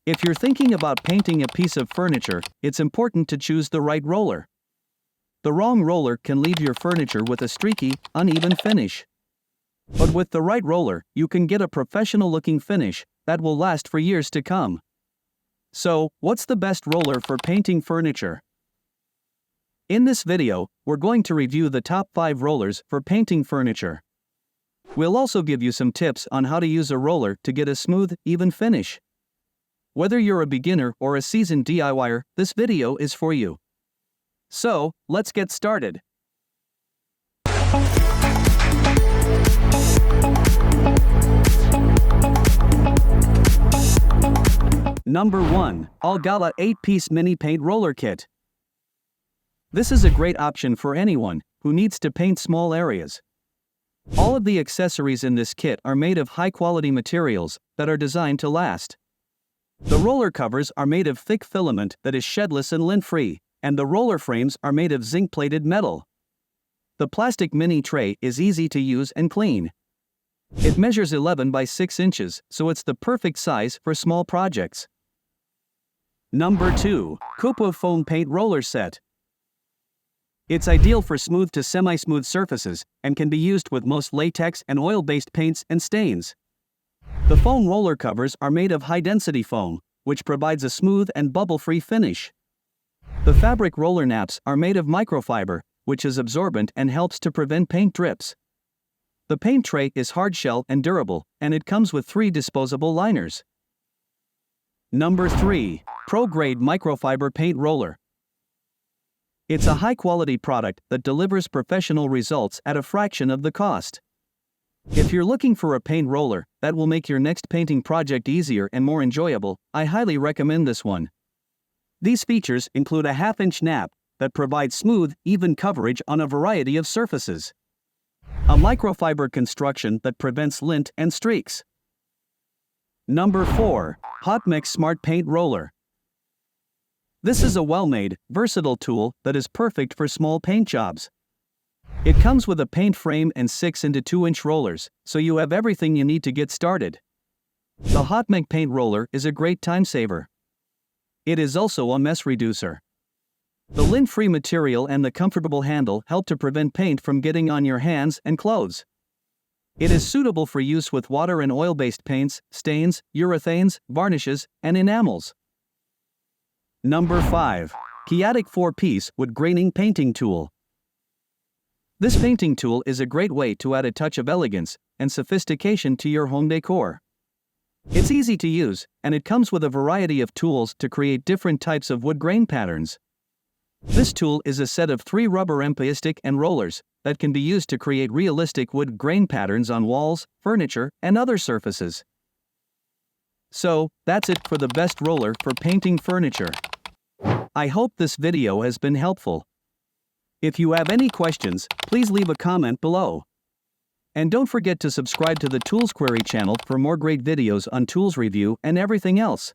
If you're thinking about painting a piece of furniture, it's important to choose the right roller. The wrong roller can leave your furniture with a streaky, uneven finish. But with the right roller, you can get a professional-looking finish that will last for years to come. So, what's the best roller for painting furniture? In this video, we're going to review the top 5 rollers for painting furniture. We'll also give you some tips on how to use a roller to get a smooth, even finish. Whether you're a beginner or a seasoned DIYer, this video is for you. So, let's get started. Number 1. Allgala 8-piece mini paint roller kit. This is a great option for anyone who needs to paint small areas. All of the accessories in this kit are made of high-quality materials that are designed to last. The roller covers are made of thick filament that is shedless and lint-free, and the roller frames are made of zinc-plated metal. The plastic mini tray is easy to use and clean. It measures 11 by 6 inches, so it's the perfect size for small projects. Number 2. KUPOO Foam Paint Roller Set. It's ideal for smooth to semi-smooth surfaces and can be used with most latex and oil-based paints and stains. The foam roller covers are made of high-density foam, which provides a smooth and bubble-free finish. The fabric roller naps are made of microfiber, which is absorbent and helps to prevent paint drips. The paint tray is hard-shell and durable, and it comes with 3 disposable liners. Number 3. Pro-Grade Microfiber Paint Roller. It's a high-quality product that delivers professional results at a fraction of the cost. If you're looking for a paint roller that will make your next painting project easier and more enjoyable, I highly recommend this one. These features include a 1/2-inch nap that provides smooth, even coverage on a variety of surfaces. A microfiber construction that prevents lint and streaks. Number 4. HAUTMEC Smart Paint Roller. This is a well-made, versatile tool that is perfect for small paint jobs. It comes with a paint frame and 6 into 2-inch rollers, so you have everything you need to get started. The HAUTMEC paint roller is a great time saver. It is also a mess reducer. The lint-free material and the comfortable handle help to prevent paint from getting on your hands and clothes. It is suitable for use with water and oil-based paints, stains, urethanes, varnishes, and enamels. Number 5. Keadic 4-piece wood graining painting tool. This painting tool is a great way to add a touch of elegance and sophistication to your home decor. It's easy to use, and it comes with a variety of tools to create different types of wood grain patterns. This tool is a set of 3 rubber MP stick and rollers that can be used to create realistic wood grain patterns on walls, furniture, and other surfaces. So, that's it for the best roller for painting furniture. I hope this video has been helpful. If you have any questions, please leave a comment below. And don't forget to subscribe to the Tools Query channel for more great videos on tools review and everything else.